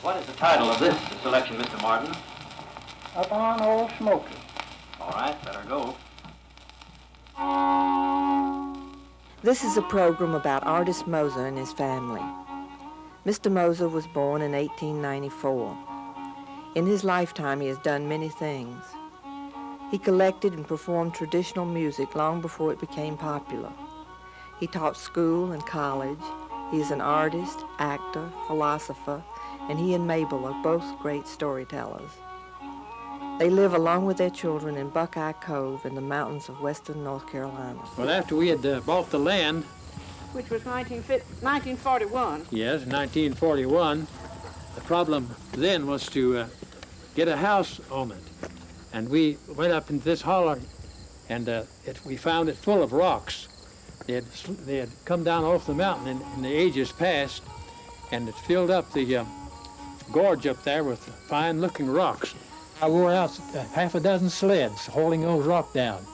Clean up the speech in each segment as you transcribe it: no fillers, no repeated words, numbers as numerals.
What is the title of this selection, Mr. Martin? Up on Old Smoky. All right, better go. This is a program about Artus Moser and his family. Mr. Moser was born in 1894. In his lifetime, he has done many things. He collected and performed traditional music long before it became popular. He taught school and college. He is an artist, actor, philosopher, and he and Mabel are both great storytellers. They live along with their children in Buckeye Cove in the mountains of western North Carolina. Well, after we had bought the land, which was 1941. Yes, 1941, the problem then was to get a house on it. And we went up into this holler, and we found it full of rocks. They had come down off the mountain in the ages past, and it filled up the gorge up there with fine-looking rocks. I wore out half a dozen sleds hauling those rocks down.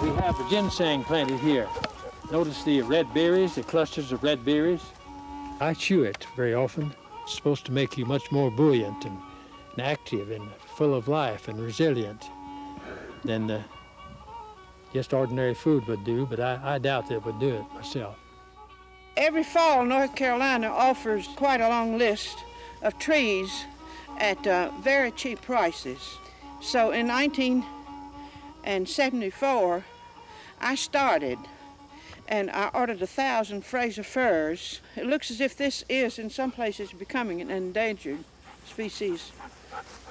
We have the ginseng planted here. Notice the red berries, the clusters of red berries. I chew it very often. It's supposed to make you much more buoyant and active and full of life and resilient than just ordinary food would do, but I doubt that it would do it myself. Every fall, North Carolina offers quite a long list of trees at very cheap prices. So in 1974, I started, and I ordered 1,000 Fraser firs. It looks as if this is, in some places, becoming an endangered species.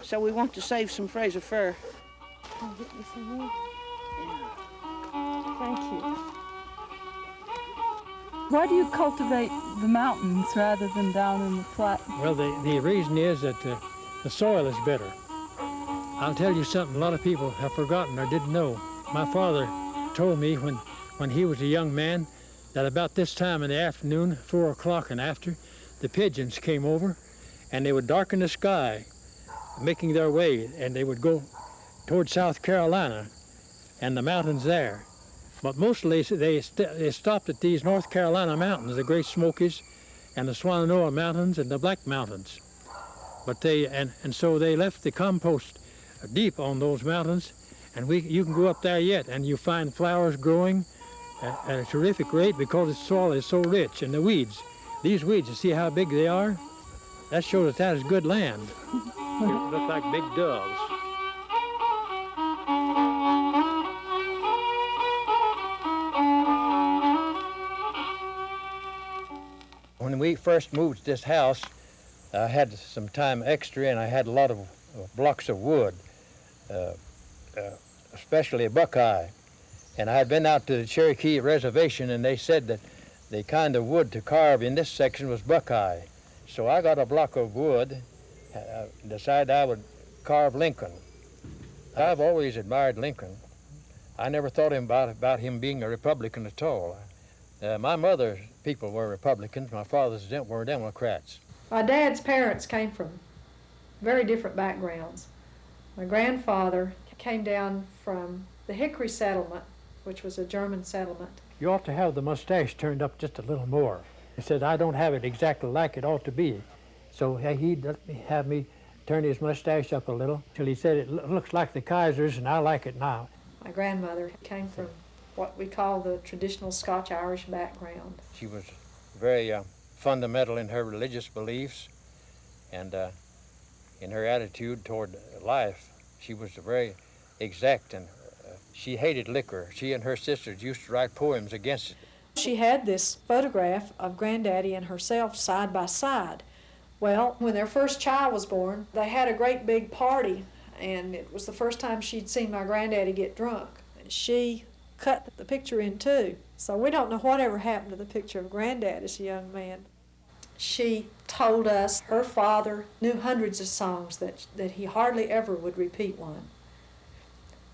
So we want to save some Fraser fir. Thank you. Why do you cultivate the mountains rather than down in the flat? Well, the reason is that the soil is better. I'll tell you something a lot of people have forgotten or didn't know. My father told me when he was a young man that about this time in the afternoon, 4 o'clock and after, the pigeons came over and they would darken the sky, making their way, and they would go toward South Carolina and the mountains there. But mostly they stopped at these North Carolina mountains, the Great Smokies and the Shenandoah Mountains and the Black Mountains. But so they left the compost deep on those mountains, and you can go up there yet and you find flowers growing at a terrific rate because the soil is so rich. And the weeds, these weeds, you see how big they are? That shows that is good land. They look like big doves. When we first moved to this house, I had some time extra and I had a lot of blocks of wood, especially a Buckeye. And I had been out to the Cherokee Reservation and they said that the kind of wood to carve in this section was Buckeye. So I got a block of wood, decided I would carve Lincoln. I've always admired Lincoln. I never thought about him being a Republican at all. My mother's people were Republicans, my father's were Democrats. My dad's parents came from very different backgrounds. My grandfather came down from the Hickory settlement, which was a German settlement. You ought to have the mustache turned up just a little more. He said, I don't have it exactly like it ought to be. So he'd have me turn his mustache up a little till he said, it looks like the Kaiser's and I like it now. My grandmother came from what we call the traditional Scotch-Irish background. She was very fundamental in her religious beliefs and in her attitude toward life. She was very exact and she hated liquor. She and her sisters used to write poems against it. She had this photograph of Granddaddy and herself side by side. Well, when their first child was born, they had a great big party, and it was the first time she'd seen my Granddaddy get drunk. And she cut the picture in two, so we don't know whatever happened to the picture of Granddad as a young man. She told us her father knew hundreds of songs that he hardly ever would repeat one.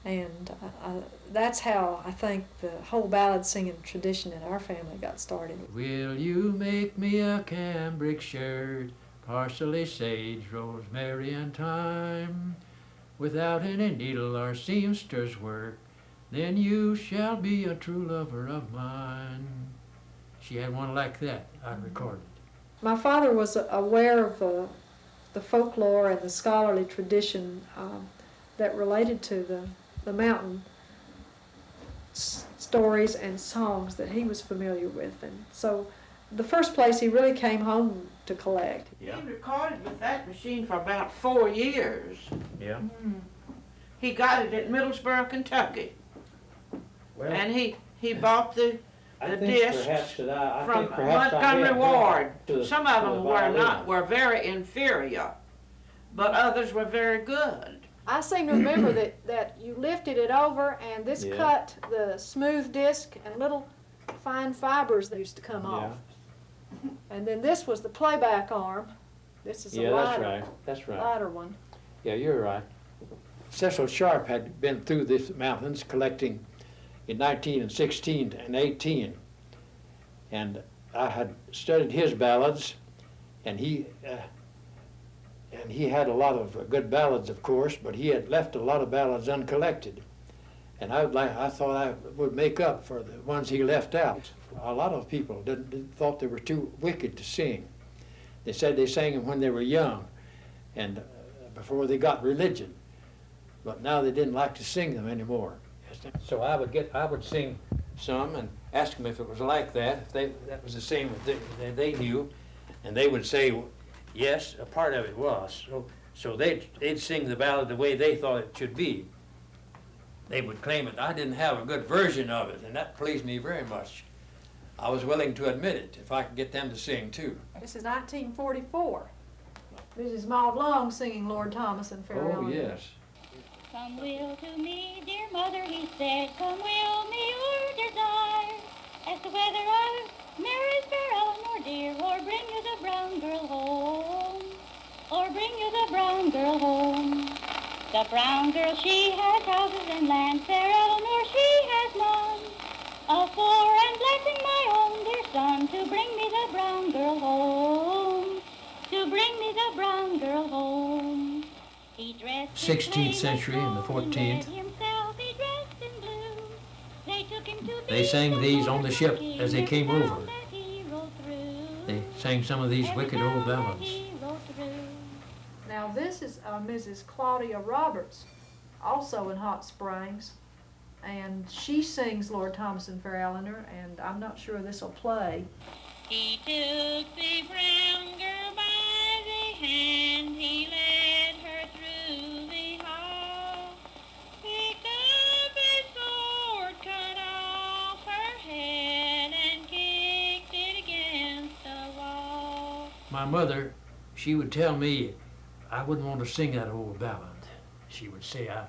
And that's how I think the whole ballad singing tradition in our family got started. Will you make me a cambric shirt, parsley, sage, rosemary, and thyme? without any needle or seamster's work, then you shall be a true lover of mine. She had one like that I recorded. My father was aware of the folklore and the scholarly tradition that related to the mountain stories and songs that he was familiar with. And so the first place he really came home to collect. Yeah. He recorded with that machine for about 4 years. Yeah. He got it at Middlesboro, Kentucky. Well, And he bought the discs from perhaps Montgomery Ward. Some of them violin. were very inferior, but others were very good. I seem to remember that you lifted it over and this Yeah. cut the smooth disc and little fine fibers that used to come off. And then this was the playback arm. This is a That's right. lighter one. Yeah, you're right. Cecil Sharp had been through these mountains collecting in 1916 and 18. And I had studied his ballads, and he had a lot of good ballads, of course, but he had left a lot of ballads uncollected. And I thought I would make up for the ones he left out. A lot of people thought they were too wicked to sing. They said they sang them when they were young and before they got religion. But now they didn't like to sing them anymore. So I would sing some and ask them if it was like that, if that was the same that they knew, and they would say, yes, a part of it was. So they'd sing the ballad the way they thought it should be. They would claim it. I didn't have a good version of it, and that pleased me very much. I was willing to admit it if I could get them to sing too. This is 1944. This is Maud Long singing Lord Thomas and Fair Oh, Eleanor. yes. Come will to me, dear mother, he said, come will me your desire. As the weather of Mary's fair Eleanor dear, or bring you the brown girl home, or bring you the brown girl home. The brown girl, she has houses and land, fair Eleanor, she has none. For and blessing my own dear son, to bring me the brown girl home, to bring me the brown girl home. 16th century and the 14th. They sang these on the ship as they came over. They sang some of these wicked old ballads. Now this is Mrs. Claudia Roberts, also in Hot Springs, and she sings Lord Thomas and Fair Eleanor, and I'm not sure this will play. He took the brown girl by the hand, he led her through the hall, picked up his sword, cut off her head, and kicked it against the wall. My mother, she would tell me I wouldn't want to sing that old ballad. She would say I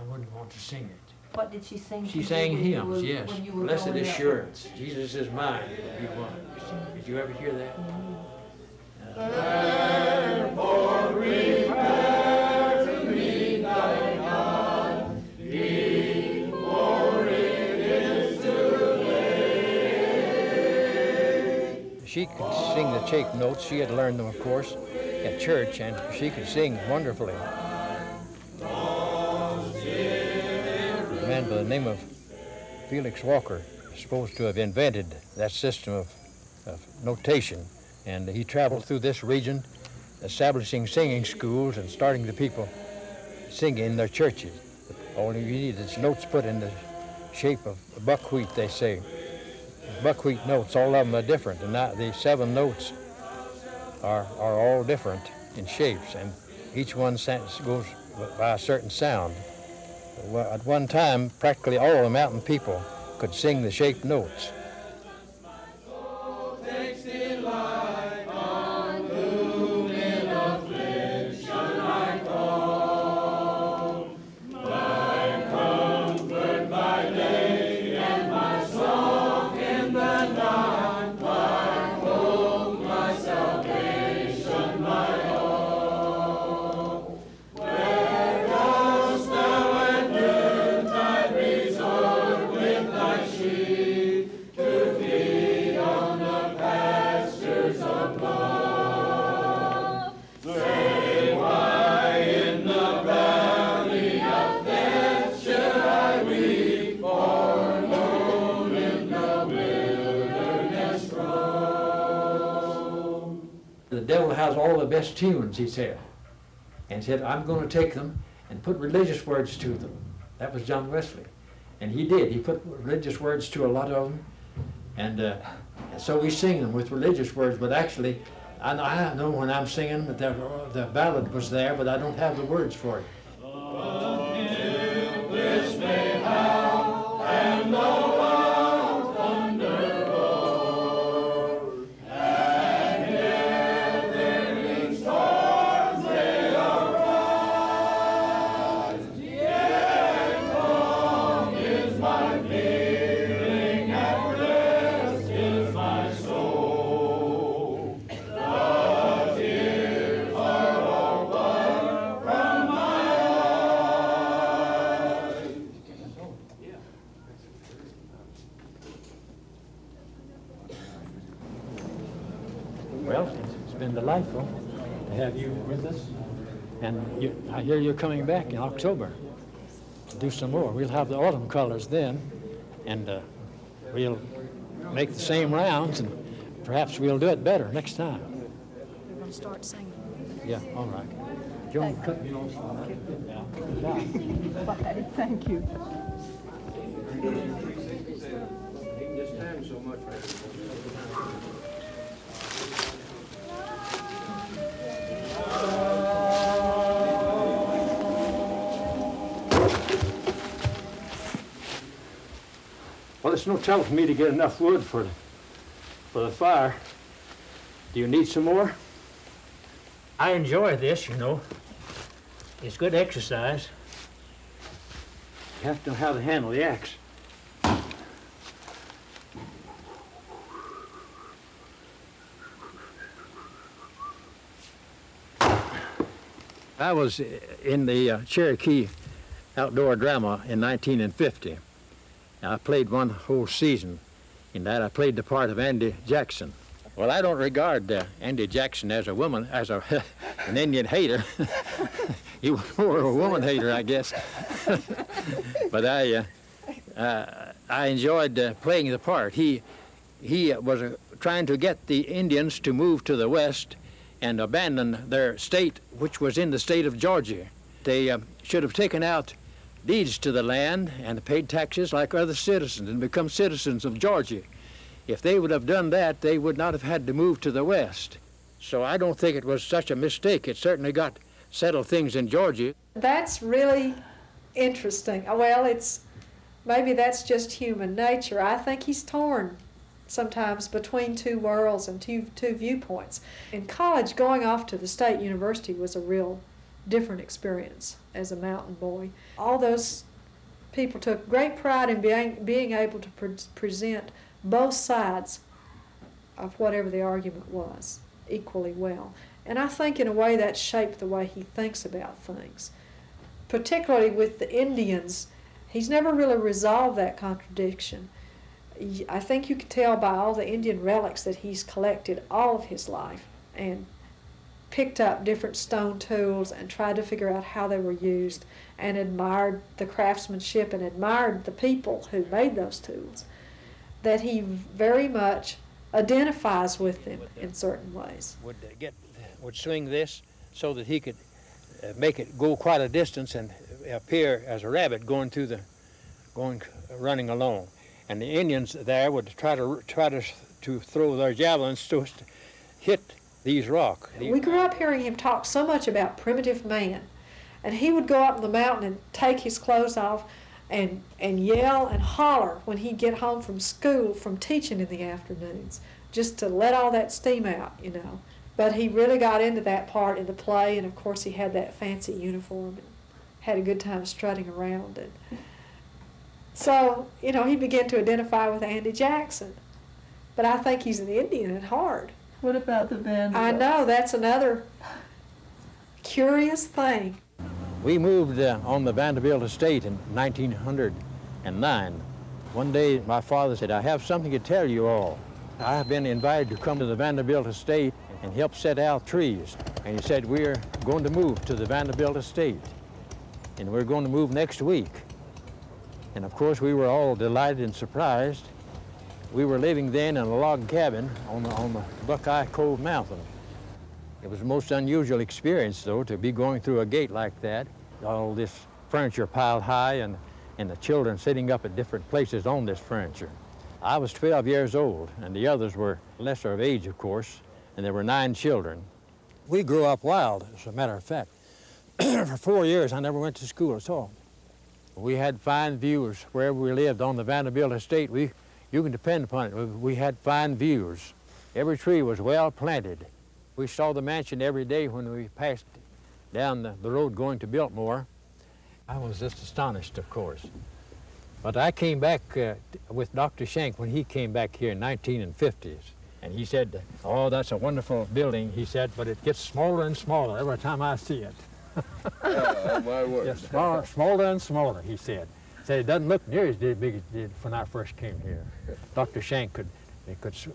wouldn't want to sing it. What did she sing? She sang hymns, yes. Blessed assurance, Jesus is mine. You won. Did you ever hear that? Therefore prepare to meet thy God, before it is too late. She could sing the chape notes. She had learned them, of course, at church, and she could sing wonderfully. A man by the name of Felix Walker is supposed to have invented that system of notation, and he traveled through this region establishing singing schools and starting the people singing in their churches. All you need is notes put in the shape of buckwheat, they say. Buckwheat notes, all of them are different, and the 7 notes are all different in shapes, and each one goes by a certain sound. Well, at one time, practically all the mountain people could sing the shaped notes. has all the best tunes, he said. And he said, I'm going to take them and put religious words to them. That was John Wesley. And he did. He put religious words to a lot of them. And so we sing them with religious words, but actually, I know when I'm singing that the ballad was there, but I don't have the words for it. This may howl and the loud thunder roar, and gathering storms they arise. Yet calm is my feeling, at rest is my soul. The tears are all wiped from my Well, it's been delightful to have you with us. And I hear you're coming back in October to do some more. We'll have the autumn colors then, and we'll make the same rounds, and perhaps we'll do it better next time. We're going to start singing. Yeah, all right. Joan, cut me off on that. Bye. Thank you. Well, it's no trouble for me to get enough wood for the fire. Do you need some more? I enjoy this, you know. It's good exercise. You have to know how to handle the axe. I was in the Cherokee outdoor drama in 1950. I played one whole season. In that, I played the part of Andy Jackson. Well, I don't regard Andy Jackson as a woman, as an Indian hater. He was more of a woman hater, I guess. But I enjoyed playing the part. He was trying to get the Indians to move to the west and abandon their state, which was in the state of Georgia. They should have taken out deeds to the land and paid taxes like other citizens and become citizens of Georgia. If they would have done that, they would not have had to move to the west. So I don't think it was such a mistake. It certainly got settled things in Georgia. That's really interesting. Well, maybe that's just human nature. I think he's torn sometimes between two worlds and two viewpoints. In college, going off to the state university was a real different experience as a mountain boy. All those people took great pride in being able to present both sides of whatever the argument was equally well. And I think in a way that shaped the way he thinks about things. Particularly with the Indians, he's never really resolved that contradiction. I think you can tell by all the Indian relics that he's collected all of his life and picked up different stone tools and tried to figure out how they were used and admired the craftsmanship and admired the people who made those tools, that he very much identifies with them in certain ways. Would swing this so that he could make it go quite a distance and appear as a rabbit running along. And the Indians there would try to throw their javelins to hit these rocks. We grew up hearing him talk so much about primitive man, and he would go up in the mountain and take his clothes off and yell and holler when he'd get home from school, from teaching in the afternoons, just to let all that steam out, you know. But he really got into that part in the play, and of course he had that fancy uniform and had a good time strutting around. And so, you know, he began to identify with Andy Jackson. But I think he's an Indian at heart. What about the Vanderbilts? I know, that's another curious thing. We moved on the Vanderbilt estate in 1909. One day my father said, I have something to tell you all. I have been invited to come to the Vanderbilt estate and help set out trees. And he said, we're going to move to the Vanderbilt estate. And we're going to move next week. And of course we were all delighted and surprised. We were living then in a log cabin on the Buckeye Cove mountain. It was a most unusual experience, though, to be going through a gate like that, all this furniture piled high and the children sitting up at different places on this furniture. I was 12 years old, and the others were lesser of age, of course, and there were 9 children. We grew up wild, as a matter of fact. For 4 years, I never went to school at all. We had fine views wherever we lived on the Vanderbilt Estate. You can depend upon it. We had fine views. Every tree was well planted. We saw the mansion every day when we passed down the road going to Biltmore. I was just astonished, of course. But I came back with Dr. Schenck when he came back here in 1950s. And he said, "Oh, that's a wonderful building," he said, "but it gets smaller and smaller every time I see it." My word. Yes, smaller and smaller, he said. Said it doesn't look near as big as it did when I first came here. Dr. Schenck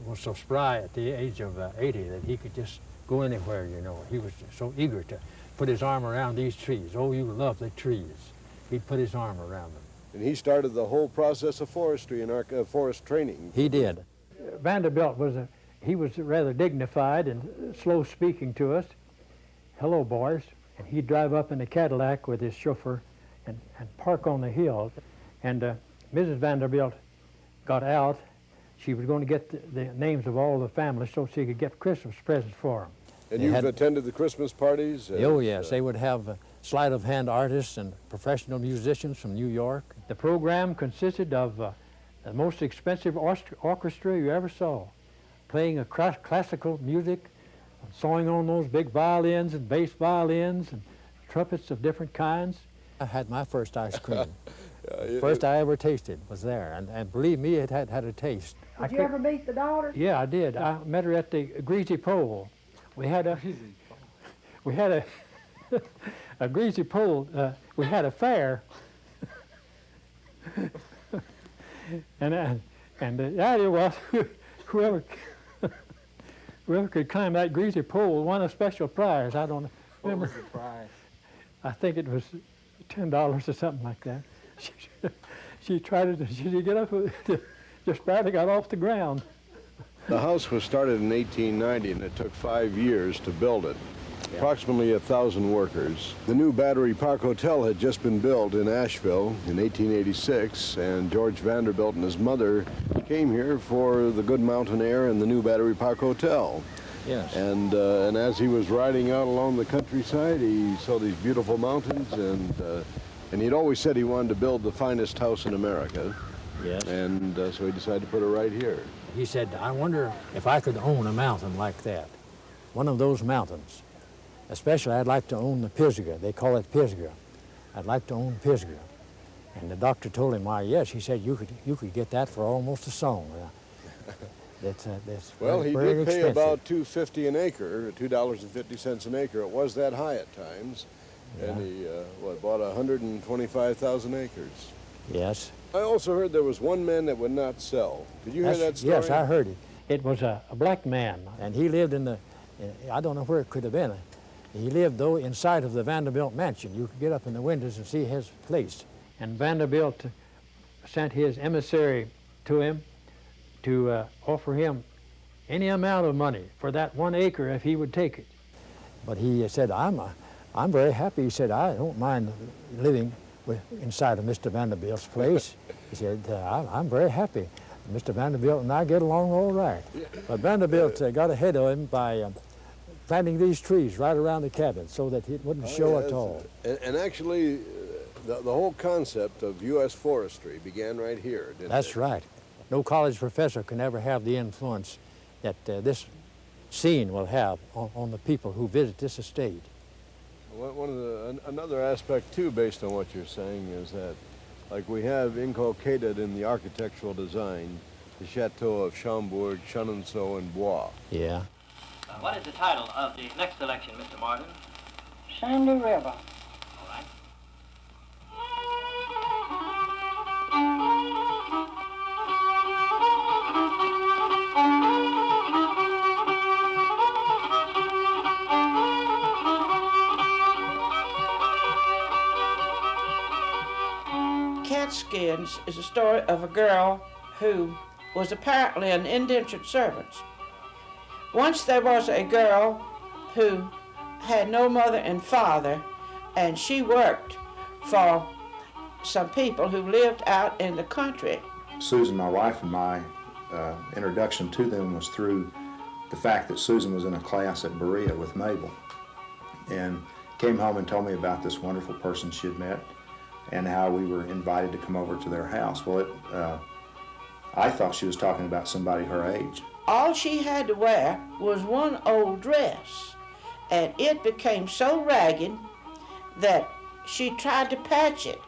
was so spry at the age of 80 that he could just go anywhere, you know. He was so eager to put his arm around these trees. Oh, you lovely trees. He'd put his arm around them. And he started the whole process of forestry and forest training. He did. Vanderbilt was rather dignified and slow speaking to us. "Hello, boys." And he'd drive up in a Cadillac with his chauffeur and park on the hill. And Mrs. Vanderbilt got out. She was going to get the names of all the families so she could get Christmas presents for them. And you've attended the Christmas parties? Oh, yes. They would have sleight-of-hand artists and professional musicians from New York. The program consisted of the most expensive orchestra you ever saw, playing classical music, sawing on those big violins and bass violins and trumpets of different kinds. I had my first ice cream. First I ever tasted was there, and believe me, it had a taste. Did you ever meet the daughter? Yeah, I did. I met her at the Greasy Pole. We had a a Greasy Pole. We had a fair, and the idea was whoever could climb that greasy pole won a special prize. I don't remember. What was the prize? I think it was $10 or something like that. She tried it, she did get up, just barely got off the ground. The house was started in 1890, and it took 5 years to build it. Yeah. Approximately 1,000 workers. The new Battery Park Hotel had just been built in Asheville in 1886, and George Vanderbilt and his mother came here for the good mountain air and the new Battery Park Hotel. Yes. And as he was riding out along the countryside, he saw these beautiful mountains, and he'd always said he wanted to build the finest house in America. Yes. And so he decided to put it right here. He said, "I wonder if I could own a mountain like that, one of those mountains. Especially, I'd like to own the Pisgah. They call it Pisgah. I'd like to own Pisgah." And the doctor told him, "Why, yes." He said, "You could get that for almost a song." That's well, very, he very did pay expensive. about $2.50 an acre, $2.50 an acre. It was that high at times, yeah. And he bought 125,000 acres. Yes. I also heard there was one man that would not sell. Did you hear that story? Yes, I heard it. It was a black man, and he lived in I don't know where it could have been. He lived, though, inside of the Vanderbilt mansion. You could get up in the windows and see his place. And Vanderbilt sent his emissary to him to offer him any amount of money for that 1 acre if he would take it. But he said, I'm very happy. He said, "I don't mind living inside of Mr. Vanderbilt's place." He said, I'm very happy. Mr. Vanderbilt and I get along all right. But Vanderbilt got ahead of him by planting these trees right around the cabin so that it wouldn't show at all. And actually, the whole concept of U.S. forestry began right here, didn't it? That's right. No college professor can ever have the influence that this scene will have on the people who visit this estate. Another aspect, too, based on what you're saying, is that, like we have inculcated in the architectural design, the Chateau of Chambord, Chenonceau, and Bois. Yeah. What is the title of the next selection, Mr. Martin? Sandy River. All right. Catskins is a story of a girl who was apparently an indentured servant. Once there was a girl who had no mother and father, and she worked for some people who lived out in the country. Susan, my wife, and my introduction to them was through the fact that Susan was in a class at Berea with Mabel, and came home and told me about this wonderful person she had met and how we were invited to come over to their house. Well, I thought she was talking about somebody her age. All she had to wear was one old dress, and it became so ragged that she tried to patch it,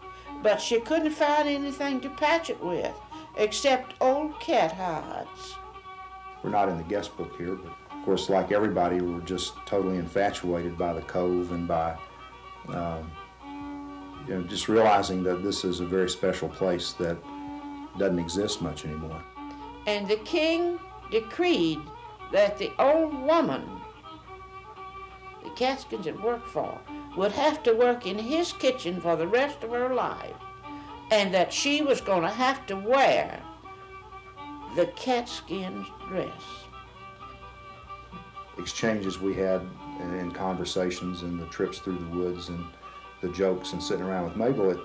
but she couldn't find anything to patch it with except old cat hides. We're not in the guest book here, but of course, like everybody, we were just totally infatuated by the Cove and by just realizing that this is a very special place that doesn't exist much anymore. And the king decreed that the old woman the Catskins had worked for would have to work in his kitchen for the rest of her life, and that she was going to have to wear the catskin dress. Exchanges we had in conversations and the trips through the woods and the jokes and sitting around with Mabel,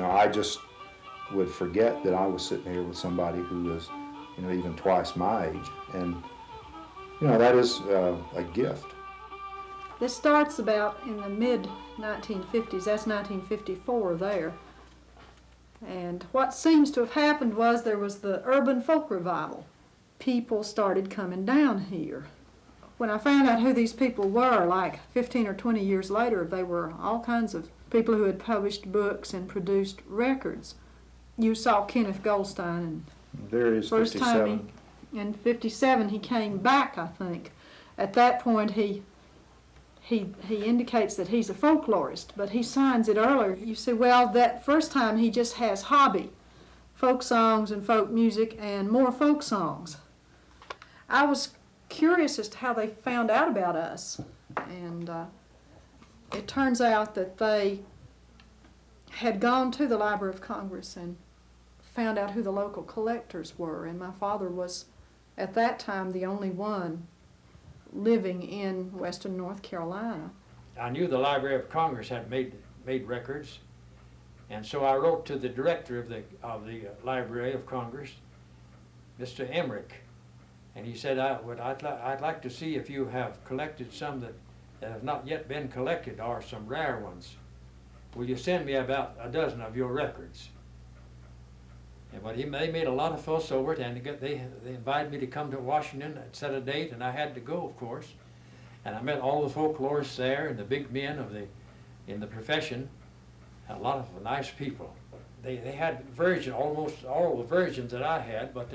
I just would forget that I was sitting here with somebody who was, even twice my age, and that is a gift. This starts about in the mid-1950s. That's 1954 there. And what seems to have happened was there was the urban folk revival. People started coming down here. When I found out who these people were, like 15 or 20 years later, they were all kinds of people who had published books and produced records. You saw Kenneth Goldstein, and there is first 57. time in 57 he came back, I think. At that point he indicates that he's a folklorist, but he signs it earlier. You say, well, that first time he just has hobby, folk songs and folk music and more folk songs. I was curious as to how they found out about us, and it turns out that they had gone to the Library of Congress and found out who the local collectors were, and my father was at that time the only one living in western North Carolina. I knew the Library of Congress had made records, and so I wrote to the director of the Library of Congress, Mr. Emmerich, and he said, I'd like to see if you have collected some that have not yet been collected, or some rare ones. Will you send me about a dozen of your records? But they made a lot of fuss over it, and they invited me to come to Washington and set a date, and I had to go, of course. And I met all the folklorists there and the big men in the profession, a lot of nice people. They had almost all the versions that I had, but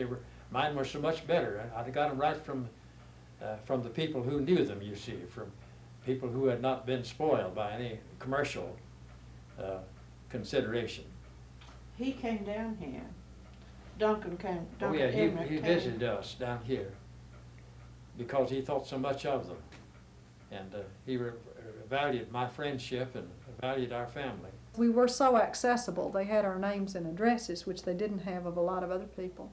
mine were so much better. I got them right from the people who knew them, you see, from people who had not been spoiled by any commercial consideration. He came down here. Duncan came. Oh yeah, he visited us down here because he thought so much of them, and he valued my friendship and valued our family. We were so accessible. They had our names and addresses, which they didn't have of a lot of other people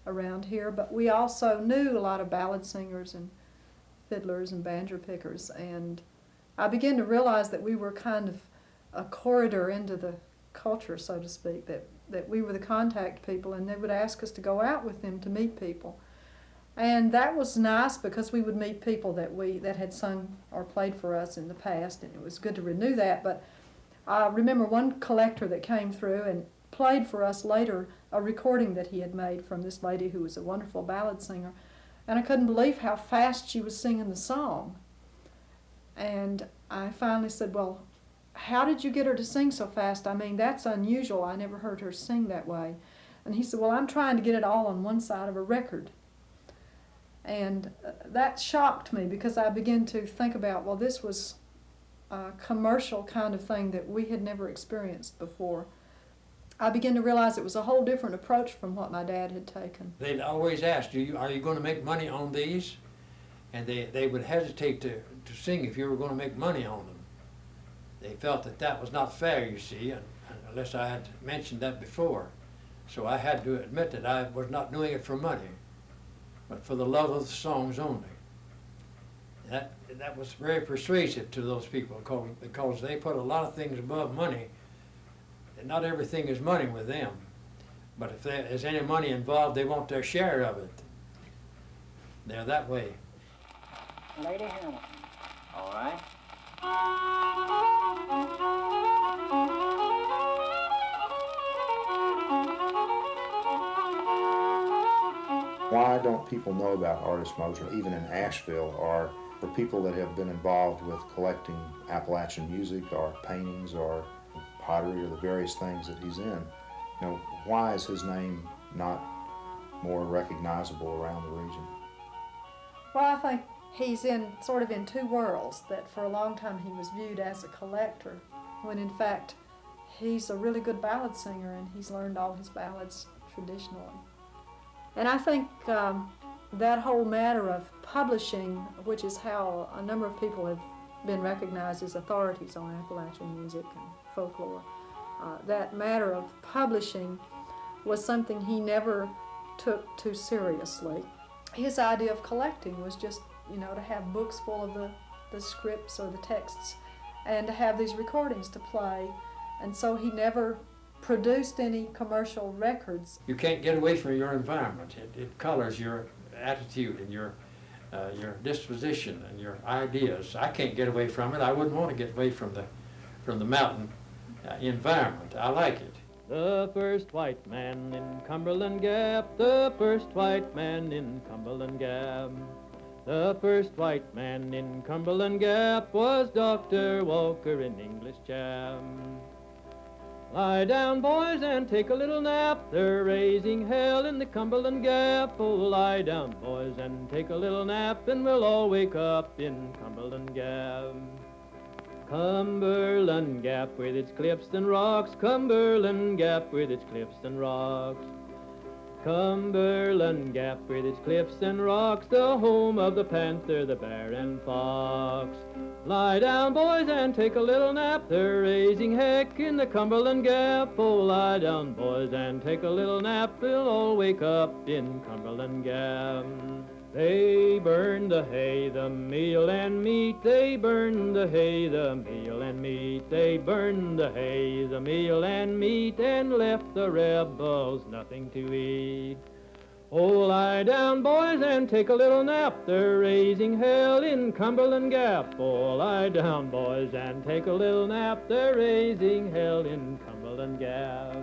around here, but we also knew a lot of ballad singers and fiddlers and banjo pickers, and I began to realize that we were kind of a corridor into the culture, so to speak, that we were the contact people, and they would ask us to go out with them to meet people. And that was nice because we would meet people that had sung or played for us in the past, and it was good to renew that. But I remember one collector that came through and played for us later a recording that he had made from this lady who was a wonderful ballad singer, and I couldn't believe how fast she was singing the song. And I finally said, well, how did you get her to sing so fast? I mean, that's unusual. I never heard her sing that way. And he said, well, I'm trying to get it all on one side of a record. And that shocked me because I began to think about, well, this was a commercial kind of thing that we had never experienced before. I began to realize it was a whole different approach from what my dad had taken. They'd always ask, are you going to make money on these? And they would hesitate to sing if you were going to make money on them. They felt that was not fair, you see, unless I had mentioned that before. So I had to admit that I was not doing it for money, but for the love of the songs only. that was very persuasive to those people because they put a lot of things above money, and not everything is money with them. But if there is any money involved, they want their share of it. They're that way. Lady Hamilton. All right. Why don't people know about Artus Moser, even in Asheville, or the people that have been involved with collecting Appalachian music or paintings or pottery or the various things that he's in? You know, why is his name not more recognizable around the region? Well, I think he's in sort of in two worlds, that for a long time he was viewed as a collector, when in fact he's a really good ballad singer and he's learned all his ballads traditionally. And I think that whole matter of publishing, which is how a number of people have been recognized as authorities on Appalachian music and folklore, that matter of publishing was something he never took too seriously. His idea of collecting was just, you know, to have books full of the scripts or the texts and to have these recordings to play. And so he never produced any commercial records. You can't get away from your environment. It colors your attitude and your disposition and your ideas. I can't get away from it. I wouldn't want to get away from the mountain environment. I like it. The first white man in Cumberland Gap, the first white man in Cumberland Gap. The first white man in Cumberland Gap was Dr. Walker, an English chap. Lie down, boys, and take a little nap. They're raising hell in the Cumberland Gap. Oh, lie down, boys, and take a little nap, and we'll all wake up in Cumberland Gap. Cumberland Gap with its cliffs and rocks, Cumberland Gap with its cliffs and rocks. Cumberland Gap with its cliffs and rocks, the home of the panther, the bear, and fox. Lie down, boys, and take a little nap. They're raising heck in the Cumberland Gap. Oh, lie down, boys, and take a little nap. We'll all wake up in Cumberland Gap. They burn the hay, the meal and meat. They burn the hay, the meal and meat. They burn the hay, the meal and meat, and left the rebels nothing to eat. Oh, lie down, boys, and take a little nap. They're raising hell in Cumberland Gap. Oh, lie down, boys, and take a little nap. They're raising hell in Cumberland Gap.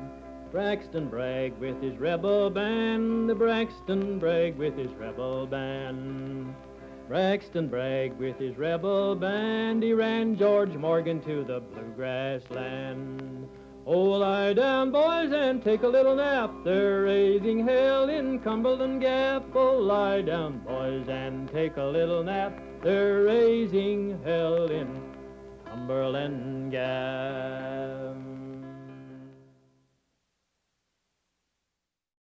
Braxton Bragg with his rebel band, Braxton Bragg with his rebel band. Braxton Bragg with his rebel band, he ran George Morgan to the bluegrass land. Oh, lie down, boys, and take a little nap. They're raising hell in Cumberland Gap. Oh, lie down, boys, and take a little nap. They're raising hell in Cumberland Gap.